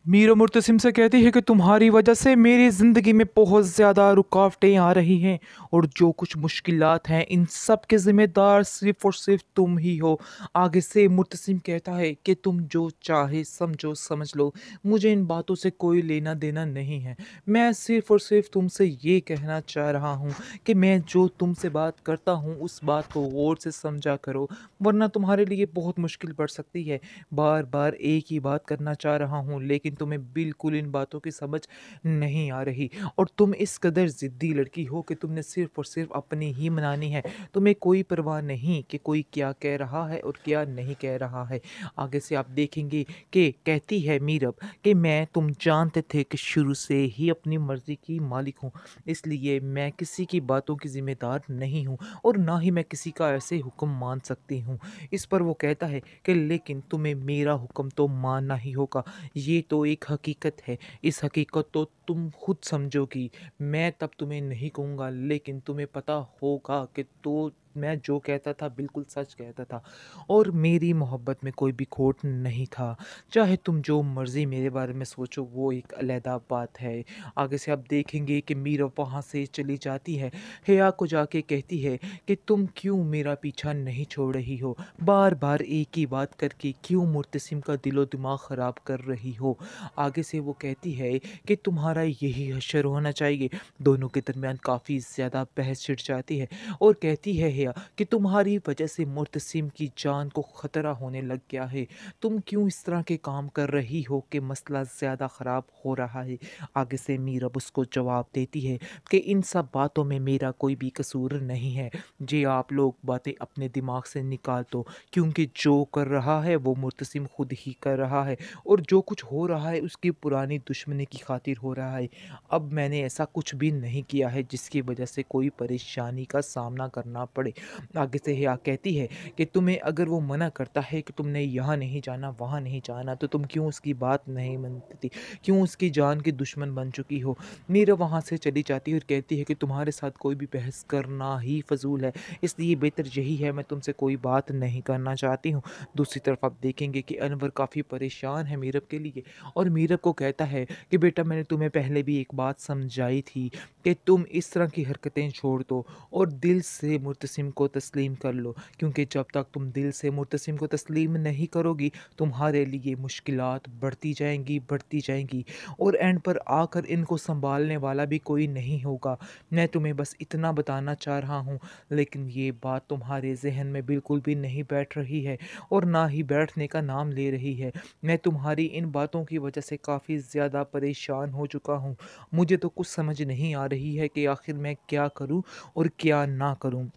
मीरा मुर्तसिम से कहती है कि तुम्हारी वजह से मेरी ज़िंदगी में बहुत ज़्यादा रुकावटें आ रही हैं और जो कुछ मुश्किलात हैं इन सब के ज़िम्मेदार सिर्फ़ और सिर्फ़ तुम ही हो। आगे से मुर्तसिम कहता है कि तुम जो चाहे समझो समझ लो, मुझे इन बातों से कोई लेना देना नहीं है। मैं सिर्फ़ और सिर्फ़ तुमसे ये कहना चाह रहा हूँ कि मैं जो तुमसे बात करता हूँ उस बात को गौर से समझा करो, वरना तुम्हारे लिए बहुत मुश्किल पड़ सकती है। बार-बार एक ही बात करना चाह रहा हूँ लेकिन तुम्हें बिल्कुल इन बातों की समझ नहीं आ रही और तुम इस कदर ज़िद्दी लड़की हो कि तुमने सिर्फ़ और सिर्फ़ अपनी ही मनानी है। तुम्हें कोई परवाह नहीं कि कोई क्या कह रहा है और क्या नहीं कह रहा है। आगे से आप देखेंगे कि कहती है मीरब कि मैं तुम जानते थे कि शुरू से ही अपनी मर्ज़ी की मालिक हूँ, इसलिए मैं किसी की बातों की ज़िम्मेदार नहीं हूँ और ना ही मैं किसी का ऐसे हुक्म मान सकती हूँ। इस पर वो कहता है कि लेकिन तुम्हें मेरा हुक्म तो मानना ही होगा। ये तो एक हकीकत है। इस हकीकत तो तुम खुद समझोगी। मैं तब तुम्हें नहीं कहूँगा लेकिन तुम्हें पता होगा कि तो मैं जो कहता था बिल्कुल सच कहता था और मेरी मोहब्बत में कोई भी खोट नहीं था। चाहे तुम जो मर्ज़ी मेरे बारे में सोचो वो एक अलहदा बात है। आगे से आप देखेंगे कि मीरा वहाँ से चली जाती है। हिया को जाके कहती है कि तुम क्यों मेरा पीछा नहीं छोड़ रही हो? बार-बार एक ही बात करके क्यों मुर्तसिम का दिलो-दिमाग ख़राब कर रही हो? आगे से वो कहती है कि तुम्हारा यही हश्र होना चाहिए। दोनों के दरमियान काफ़ी ज़्यादा बहस छिड़ जाती है और कहती है हिया कि तुम्हारी वजह से मुर्तसिम की जान को ख़तरा होने लग गया है। तुम क्यों इस तरह के काम कर रही हो कि मसला ज़्यादा ख़राब हो रहा है? आगे से मीरब उसको जवाब देती है कि इन सब बातों में मेरा कोई भी कसूर नहीं है। जी आप लोग बातें अपने दिमाग से निकाल दो क्योंकि जो कर रहा है वो मुर्तसिम खुद ही कर रहा है और जो कुछ हो रहा है उसकी पुरानी दुश्मनी की खातिर हो रहा है। अब मैंने ऐसा कुछ भी नहीं किया है जिसकी वजह से कोई परेशानी का सामना करना पड़े। आगे से हिया कहती है कि तुम्हें अगर वो मना करता है कि तुमने यहाँ नहीं जाना वहाँ नहीं जाना तो तुम क्यों उसकी बात नहीं मानती, क्यों उसकी जान की दुश्मन बन चुकी हो। मीरा वहाँ से चली जाती है और कहती है कि तुम्हारे साथ कोई भी बहस करना ही फजूल है, इसलिए बेहतर यही है मैं तुमसे कोई बात नहीं करना चाहती हूँ। दूसरी तरफ आप देखेंगे कि अनवर काफ़ी परेशान है मीरब के लिए और मीरब को कहता है कि बेटा मैंने तुम्हें पहले भी एक बात समझाई थी कि तुम इस तरह की हरकतें छोड़ दो और दिल से मुर्तसिम को तस्लीम कर लो, क्योंकि जब तक तुम दिल से मुर्तसिम को तस्लीम नहीं करोगी तुम्हारे लिए मुश्किलात बढ़ती जाएंगी और एंड पर आकर इनको संभालने वाला भी कोई नहीं होगा। मैं तुम्हें बस इतना बताना चाह रहा हूँ लेकिन ये बात तुम्हारे ज़हन में बिल्कुल भी नहीं बैठ रही है और ना ही बैठने का नाम ले रही है। मैं तुम्हारी इन बातों की वजह से काफ़ी ज़्यादा परेशान हो चुका हूँ। मुझे तो कुछ समझ नहीं आ रही है कि आखिर मैं क्या करूँ और क्या ना करूँ।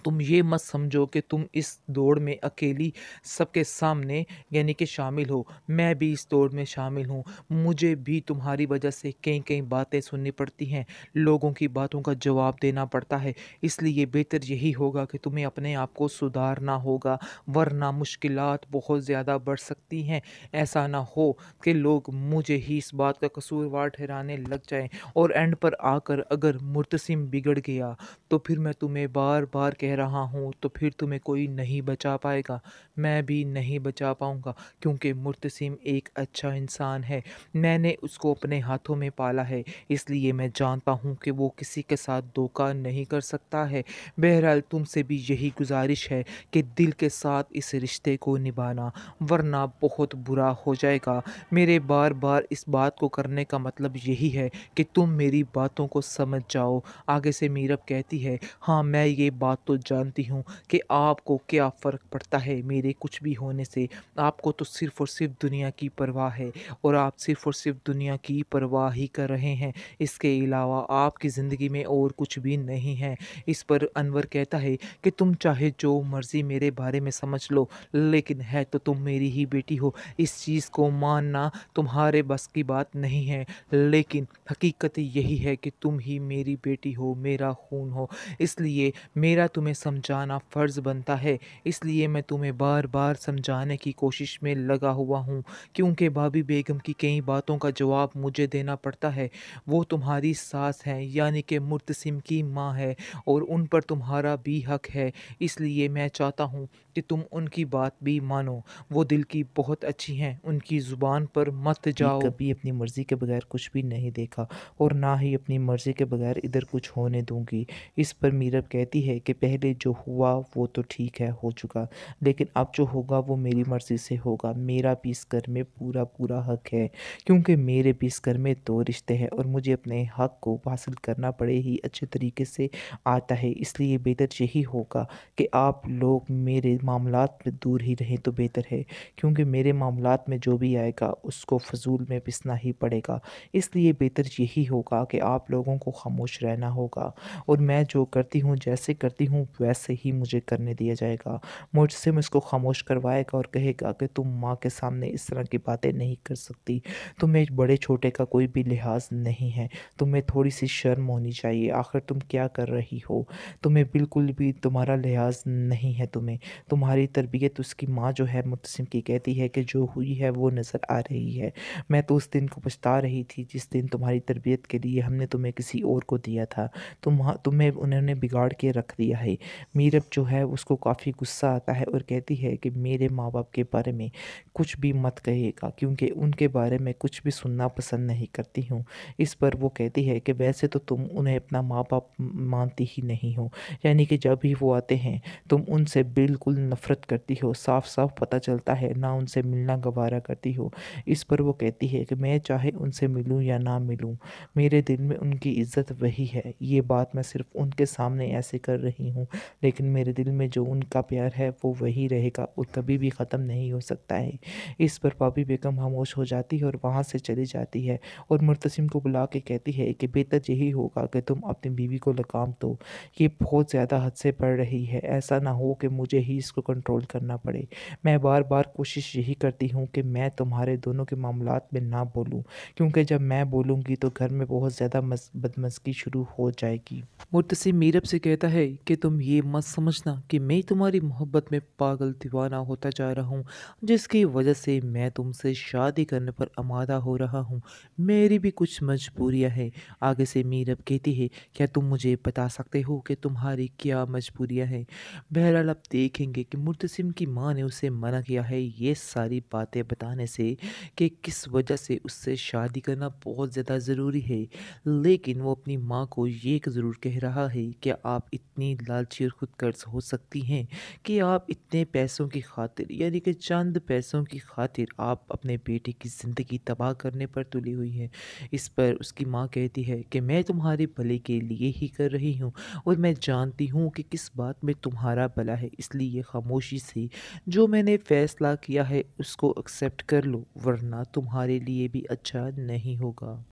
तुम ये मत समझो कि तुम इस दौड़ में अकेली सबके सामने यानी कि शामिल हो, मैं भी इस दौड़ में शामिल हूँ। मुझे भी तुम्हारी वजह से कई-कई बातें सुननी पड़ती हैं, लोगों की बातों का जवाब देना पड़ता है। इसलिए बेहतर यही होगा कि तुम्हें अपने आप को सुधारना होगा, वरना मुश्किलात बहुत ज़्यादा बढ़ सकती हैं। ऐसा ना हो कि लोग मुझे ही इस बात का कसूरवार ठहराने लग जाएँ और एंड पर आकर अगर मुर्तसिम बिगड़ गया तो फिर मैं तुम्हें बार-बार कह रहा हूँ तो फिर तुम्हें कोई नहीं बचा पाएगा, मैं भी नहीं बचा पाऊँगा क्योंकि मुर्तसिम एक अच्छा इंसान है। मैंने उसको अपने हाथों में पाला है, इसलिए मैं जानता हूँ कि वो किसी के साथ धोखा नहीं कर सकता है। बहरहाल तुमसे भी यही गुज़ारिश है कि दिल के साथ इस रिश्ते को निभाना, वरना बहुत बुरा हो जाएगा। मेरे बार-बार इस बात को करने का मतलब यही है कि तुम मेरी बातों को समझ जाओ। आगे से मीरब कहती है, हाँ मैं ये बात तो जानती हूँ कि आपको क्या फ़र्क पड़ता है मेरे कुछ भी होने से। आपको तो सिर्फ़ और सिर्फ़ दुनिया की परवाह है और आप सिर्फ़ और सिर्फ़ दुनिया की परवाह ही कर रहे हैं। इसके अलावा आपकी ज़िंदगी में और कुछ भी नहीं है। इस पर अनवर कहता है कि तुम चाहे जो मर्ज़ी मेरे बारे में समझ लो, लेकिन है तो तुम मेरी ही बेटी हो। इस चीज़ को मानना तुम्हारे बस की बात नहीं है, लेकिन हकीकत यही है कि तुम ही मेरी बेटी हो, मेरा खून हो। इसलिए मेरा तुम्हें तुम्हें समझाना फ़र्ज़ बनता है, इसलिए मैं तुम्हें बार बार समझाने की कोशिश में लगा हुआ हूँ। क्योंकि भाभी बेगम की कई बातों का जवाब मुझे देना पड़ता है। वो तुम्हारी सास हैं, यानी कि मुर्तसिम की माँ है, और उन पर तुम्हारा भी हक है। इसलिए मैं चाहता हूँ कि तुम उनकी बात भी मानो। वो दिल की बहुत अच्छी हैं, उनकी ज़ुबान पर मत भी जाओ। कभी अपनी मर्ज़ी के बगैर कुछ भी नहीं देखा और ना ही अपनी मर्ज़ी के बगैर इधर कुछ होने दूँगी। इस पर मीरब कहती है कि पहले जो हुआ वो तो ठीक है, हो चुका, लेकिन अब जो होगा वो मेरी मर्ज़ी से होगा। मेरा भी इस घर में पूरा हक है, क्योंकि मेरे भी इस घर में 2 रिश्ते हैं और मुझे अपने हक को हासिल करना बड़े ही अच्छे तरीके से आता है। इसलिए बेहतर यही होगा कि आप लोग मेरे मामलात में दूर ही रहें तो बेहतर है, क्योंकि मेरे मामलात में जो भी आएगा उसको फ़ज़ूल में पिसना ही पड़ेगा। इसलिए बेहतर यही होगा कि आप लोगों को ख़ामोश रहना होगा और मैं जो करती हूँ, जैसे करती हूँ, वैसे ही मुझे करने दिया जाएगा। मुझसे इसको ख़ामोश करवाएगा और कहेगा कि तुम माँ के सामने इस तरह की बातें नहीं कर सकती। तुम्हें बड़े-छोटे का कोई भी लिहाज़ नहीं है। तुम्हें थोड़ी-सी शर्म होनी चाहिए। आखिर तुम क्या कर रही हो? तुम्हें बिल्कुल भी तुम्हारा लिहाज़ नहीं है तुम्हें। तुम्हारी तरबियत उसकी माँ जो है मुत्तसिम की कहती है कि जो हुई है वो नज़र आ रही है। मैं तो उस दिन को पछता रही थी जिस दिन तुम्हारी तरबियत के लिए हमने तुम्हें किसी और को दिया था। तुम्हें उन्होंने बिगाड़ के रख दिया है। मीरब जो है उसको काफ़ी गुस्सा आता है और कहती है कि मेरे माँ-बाप के बारे में कुछ भी मत कहिएगा, क्योंकि उनके बारे में कुछ भी सुनना पसंद नहीं करती हूँ। इस पर वो कहती है कि वैसे तो तुम उन्हें अपना माँ-बाप मानती ही नहीं हो। यानी कि जब भी वो आते हैं तुम उनसे बिल्कुल नफ़रत करती हो, साफ-साफ पता चलता है, ना उनसे मिलना गवारा करती हो। इस पर वो कहती है कि मैं चाहे उनसे मिलूँ या ना मिलूँ, मेरे दिल में उनकी इज़्ज़त वही है। ये बात मैं सिर्फ़ उनके सामने ऐसे कर रही हूँ, लेकिन मेरे दिल में जो उनका प्यार है वो वही रहेगा और कभी भी ख़त्म नहीं हो सकता है। इस पर भाभी बेगम खामोश हो जाती है और वहाँ से चली जाती है और मुर्तसिम को बुला के कहती है कि बेहतर यही होगा कि तुम अपनी बीवी को लगाम दो। ये बहुत ज़्यादा हद से बढ़ रही है। ऐसा ना हो कि मुझे ही इसको कंट्रोल करना पड़े। मैं बार-बार कोशिश यही करती हूँ कि मैं तुम्हारे दोनों के मामलात में ना बोलूँ, क्योंकि जब मैं बोलूँगी तो घर में बहुत ज़्यादा बदमज़गी शुरू हो जाएगी। मुर्तसिम मीरब से कहता है कि तुम ये मत समझना कि मैं तुम्हारी मोहब्बत में पागल दीवाना होता जा रहा हूँ, जिसकी वजह से मैं तुमसे शादी करने पर आमादा हो रहा हूँ। मेरी भी कुछ मजबूरियाँ हैं। आगे से मीरब कहती है, क्या तुम मुझे बता सकते हो कि तुम्हारी क्या मजबूरियाँ हैं? बहरहाल आप देखेंगे कि मुर्तसिम की माँ ने उसे मना किया है ये सारी बातें बताने से, कि किस वजह से उससे शादी करना बहुत ज़्यादा ज़रूरी है। लेकिन वो अपनी माँ को ये ज़रूर कह रहा है कि आप इतनी लालची और खुदगर्ज़ हो सकती हैं कि आप इतने पैसों की खातिर, यानी कि चंद पैसों की खातिर, आप अपने बेटे की ज़िंदगी तबाह करने पर तुली हुई हैं। इस पर उसकी माँ कहती है कि मैं तुम्हारे भले के लिए ही कर रही हूँ और मैं जानती हूँ कि किस बात में तुम्हारा भला है, इसलिए खामोशी से जो मैंने फ़ैसला किया है उसको एक्सेप्ट कर लो, वरना तुम्हारे लिए भी अच्छा नहीं होगा।